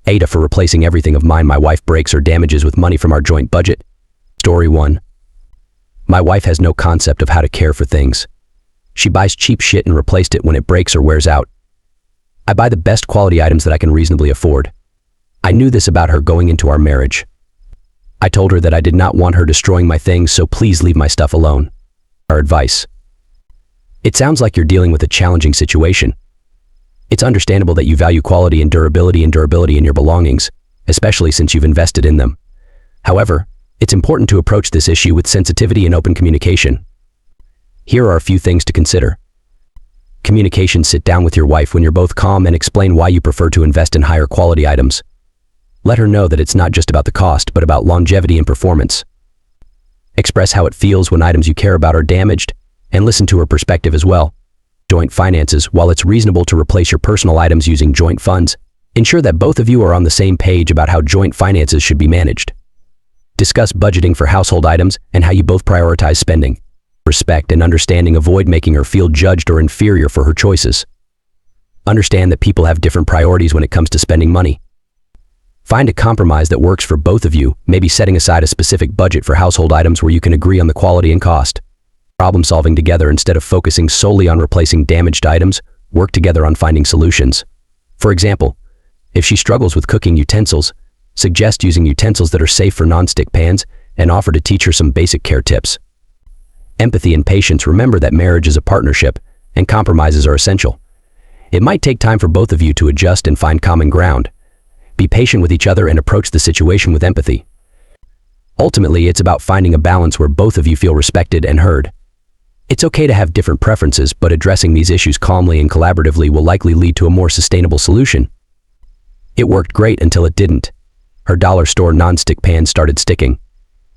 AITA for replacing everything of mine my wife breaks or damages with money from our joint budget. Story 1. My wife has no concept of how to care for things. She buys cheap shit and replaced it when it breaks or wears out. I buy the best quality items that I can reasonably afford. I knew this about her going into our marriage. I told her that I did not want her destroying my things, so please leave my stuff alone. Our advice. It sounds like you're dealing with a challenging situation. It's understandable that you value quality and durability in your belongings, especially since you've invested in them. However, it's important to approach this issue with sensitivity and open communication. Here are a few things to consider. Communication. Sit down with your wife when you're both calm and explain why you prefer to invest in higher quality items. Let her know that it's not just about the cost, but about longevity and performance. Express how it feels when items you care about are damaged, and listen to her perspective as well. Joint finances. While it's reasonable to replace your personal items using joint funds, ensure that both of you are on the same page about how joint finances should be managed. Discuss budgeting for household items and how you both prioritize spending. Respect and understanding. Avoid making her feel judged or inferior for her choices. Understand that people have different priorities when it comes to spending money. Find a compromise that works for both of you, maybe setting aside a specific budget for household items where you can agree on the quality and cost. Problem solving together. Instead of focusing solely on replacing damaged items, work together on finding solutions. For example, if she struggles with cooking utensils, suggest using utensils that are safe for non-stick pans and offer to teach her some basic care tips. Empathy and patience. Remember that marriage is a partnership and compromises are essential. It might take time for both of you to adjust and find common ground. Be patient with each other and approach the situation with empathy. Ultimately, it's about finding a balance where both of you feel respected and heard. It's okay to have different preferences, but addressing these issues calmly and collaboratively will likely lead to a more sustainable solution. It worked great until it didn't. Her dollar store non-stick pan started sticking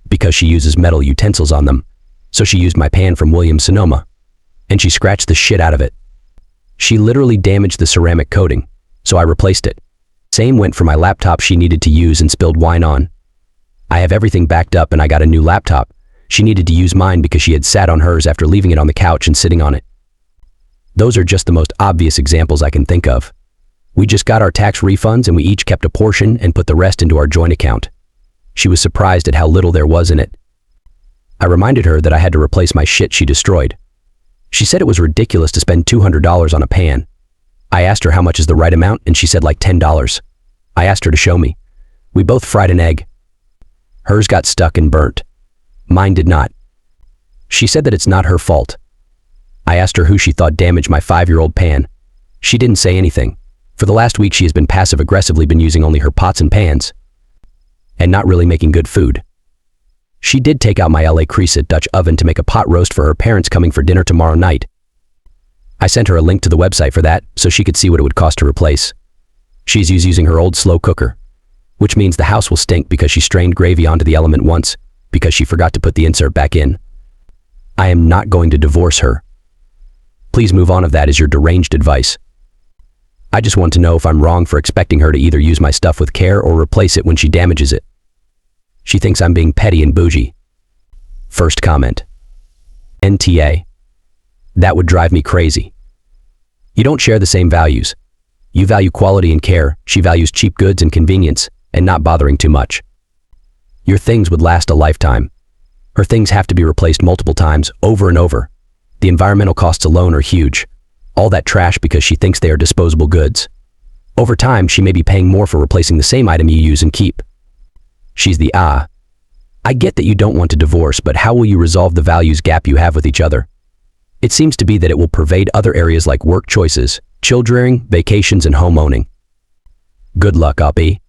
because she uses metal utensils on them. So she used my pan from Williams-Sonoma, and she scratched the shit out of it. She literally damaged the ceramic coating, so I replaced it. Same went for my laptop she needed to use and spilled wine on. I have everything backed up and I got a new laptop. She needed to use mine because she had sat on hers after leaving it on the couch and sitting on it. Those are just the most obvious examples I can think of. We just got our tax refunds and we each kept a portion and put the rest into our joint account. She was surprised at how little there was in it. I reminded her that I had to replace my shit she destroyed. She said it was ridiculous to spend $200 on a pan. I asked her how much is the right amount and she said like $10. I asked her to show me. We both fried an egg. Hers got stuck and burnt. Mine did not. She said that it's not her fault. I asked her who she thought damaged my 5-year-old pan. She didn't say anything. For the last week she has been passive-aggressively using only her pots and pans and not really making good food. She did take out my LA Crescent Dutch oven to make a pot roast for her parents coming for dinner tomorrow night. I sent her a link to the website for that so she could see what it would cost to replace. She's using her old slow cooker, which means the house will stink because she strained gravy onto the element once because she forgot to put the insert back in. I am not going to divorce her. Please move on. Of that is your deranged advice. I just want to know if I'm wrong for expecting her to either use my stuff with care or replace it when she damages it. She thinks I'm being petty and bougie. First comment. NTA. That would drive me crazy. You don't share the same values. You value quality and care. She values cheap goods and convenience, and not bothering too much. Your things would last a lifetime. Her things have to be replaced multiple times, over and over. The environmental costs alone are huge. All that trash because she thinks they are disposable goods. Over time, she may be paying more for replacing the same item you use and keep. She's the I get that you don't want to divorce, but how will you resolve the values gap you have with each other? It seems to be that it will pervade other areas like work choices, childrearing, vacations, and home owning. Good luck, Oppie.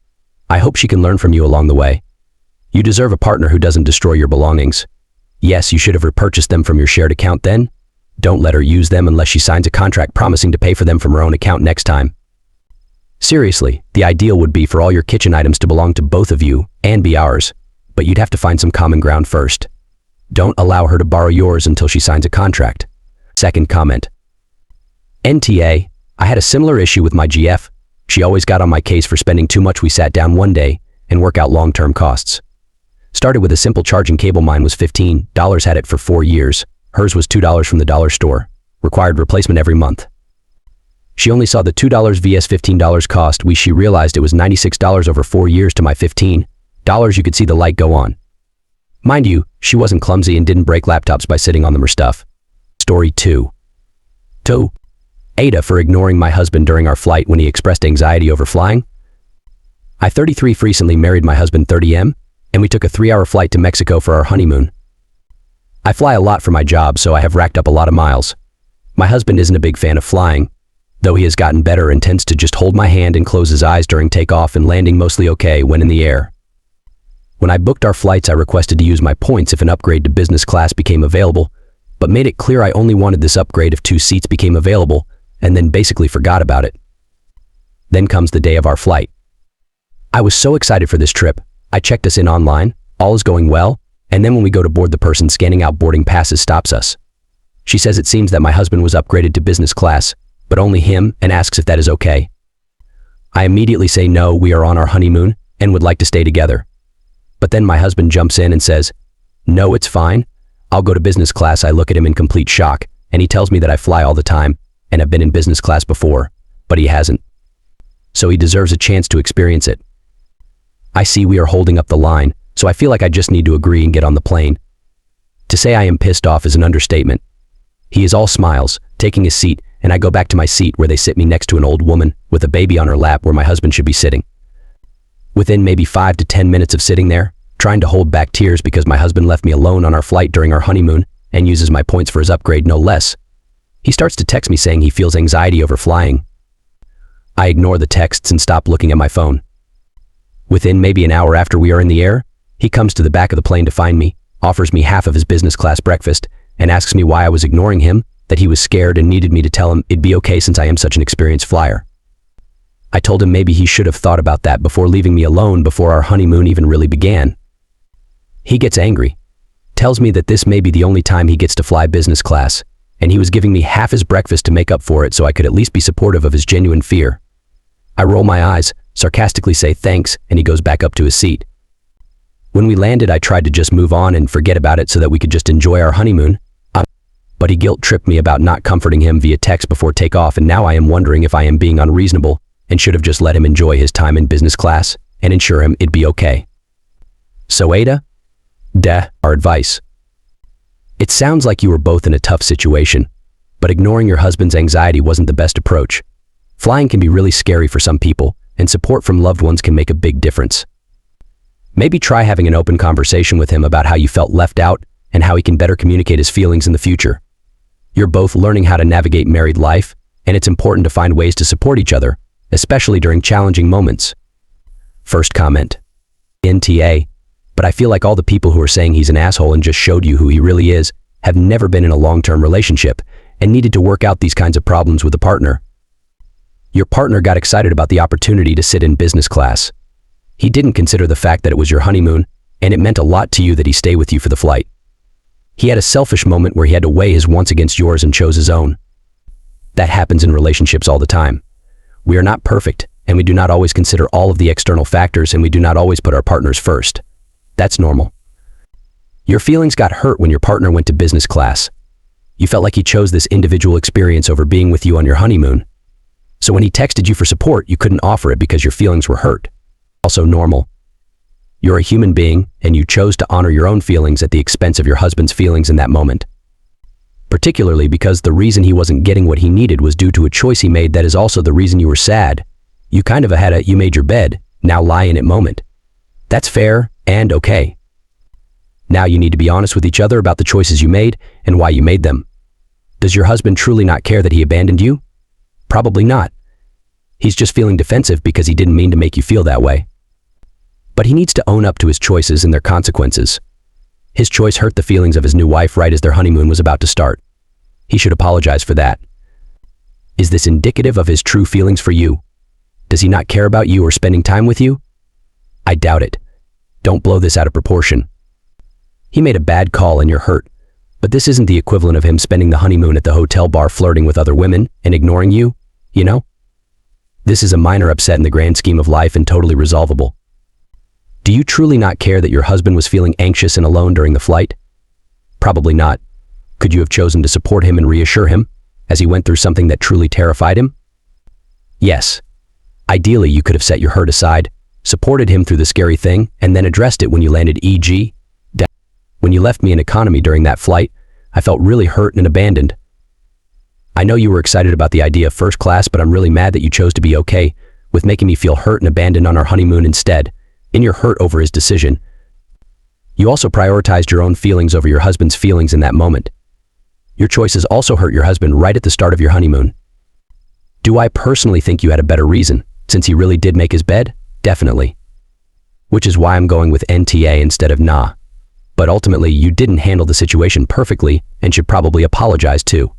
I hope she can learn from you along the way. You deserve a partner who doesn't destroy your belongings. Yes, you should have repurchased them from your shared account then. Don't let her use them unless she signs a contract promising to pay for them from her own account next time. Seriously, the ideal would be for all your kitchen items to belong to both of you and be ours, but you'd have to find some common ground first. Don't allow her to borrow yours until she signs a contract. Second comment. NTA, I had a similar issue with my GF. She always got on my case for spending too much. We sat down one day and worked out long-term costs. Started with a simple charging cable. Mine was $15, had it for 4 years. Hers was $2 from the dollar store. Required replacement every month. She only saw the $2 vs $15 cost. She realized it was $96 over 4 years to my $15. You could see the light go on. Mind you, she wasn't clumsy and didn't break laptops by sitting on them or stuff. Story 2. AITA for ignoring my husband during our flight when he expressed anxiety over flying. I 33 recently married my husband 30M, and we took a 3-hour flight to Mexico for our honeymoon. I fly a lot for my job, so I have racked up a lot of miles. My husband isn't a big fan of flying, though he has gotten better and tends to just hold my hand and close his eyes during takeoff and landing, mostly okay when in the air. When I booked our flights, I requested to use my points if an upgrade to business class became available, but made it clear I only wanted this upgrade if 2 seats became available, and then basically forgot about it. Then comes the day of our flight. I was so excited for this trip. I checked us in online, all is going well, and then when we go to board, the person scanning out boarding passes stops us. She says it seems that my husband was upgraded to business class, but only him, and asks if that is okay. I immediately say no, we are on our honeymoon and would like to stay together. But then my husband jumps in and says, no, it's fine. I'll go to business class. I look at him in complete shock, and he tells me that I fly all the time and have been in business class before, but he hasn't. So he deserves a chance to experience it. I see we are holding up the line, so I feel like I just need to agree and get on the plane. To say I am pissed off is an understatement. He is all smiles, taking his seat, and I go back to my seat where they sit me next to an old woman with a baby on her lap where my husband should be sitting. Within maybe 5 to 10 minutes of sitting there, trying to hold back tears because my husband left me alone on our flight during our honeymoon and uses my points for his upgrade no less, he starts to text me saying he feels anxiety over flying. I ignore the texts and stop looking at my phone. Within maybe an hour after we are in the air, he comes to the back of the plane to find me, offers me half of his business class breakfast, and asks me why I was ignoring him, that he was scared and needed me to tell him it'd be okay since I am such an experienced flyer. I told him maybe he should have thought about that before leaving me alone before our honeymoon even really began. He gets angry, tells me that this may be the only time he gets to fly business class, and he was giving me half his breakfast to make up for it so I could at least be supportive of his genuine fear. I roll my eyes, sarcastically say thanks, and he goes back up to his seat. When we landed, I tried to just move on and forget about it so that we could just enjoy our honeymoon, but he guilt-tripped me about not comforting him via text before takeoff, and now I am wondering if I am being unreasonable and should have just let him enjoy his time in business class and ensure him it'd be okay. So AITA? Our advice. It sounds like you were both in a tough situation, but ignoring your husband's anxiety wasn't the best approach. Flying can be really scary for some people, and support from loved ones can make a big difference. Maybe try having an open conversation with him about how you felt left out and how he can better communicate his feelings in the future. You're both learning how to navigate married life, and it's important to find ways to support each other, especially during challenging moments. First comment. NTA. But I feel like all the people who are saying he's an asshole and just showed you who he really is have never been in a long-term relationship and needed to work out these kinds of problems with a partner. Your partner got excited about the opportunity to sit in business class. He didn't consider the fact that it was your honeymoon, and it meant a lot to you that he stay with you for the flight. He had a selfish moment where he had to weigh his wants against yours and chose his own. That happens in relationships all the time. We are not perfect, and we do not always consider all of the external factors, and we do not always put our partners first. That's normal. Your feelings got hurt when your partner went to business class. You felt like he chose this individual experience over being with you on your honeymoon. So when he texted you for support, you couldn't offer it because your feelings were hurt. Also normal. You're a human being, and you chose to honor your own feelings at the expense of your husband's feelings in that moment. Particularly because the reason he wasn't getting what he needed was due to a choice he made that is also the reason you were sad. You kind of had a "you made your bed, now lie in it" moment. That's fair and okay. Now you need to be honest with each other about the choices you made and why you made them. Does your husband truly not care that he abandoned you? Probably not. He's just feeling defensive because he didn't mean to make you feel that way. But he needs to own up to his choices and their consequences. His choice hurt the feelings of his new wife right as their honeymoon was about to start. He should apologize for that. Is this indicative of his true feelings for you? Does he not care about you or spending time with you? I doubt it. Don't blow this out of proportion. He made a bad call and you're hurt, but this isn't the equivalent of him spending the honeymoon at the hotel bar flirting with other women and ignoring you, you know? This is a minor upset in the grand scheme of life and totally resolvable. Do you truly not care that your husband was feeling anxious and alone during the flight? Probably not. Could you have chosen to support him and reassure him as he went through something that truly terrified him? Yes. Ideally, you could have set your hurt aside, supported him through the scary thing, and then addressed it when you landed, e.g. When you left me in economy during that flight, I felt really hurt and abandoned. I know you were excited about the idea of first class, but I'm really mad that you chose to be okay with making me feel hurt and abandoned on our honeymoon instead. In your hurt over his decision, you also prioritized your own feelings over your husband's feelings in that moment. Your choices also hurt your husband right at the start of your honeymoon. Do I personally think you had a better reason, since he really did make his bed? Definitely. Which is why I'm going with NTA instead of nah. But ultimately, you didn't handle the situation perfectly and should probably apologize too.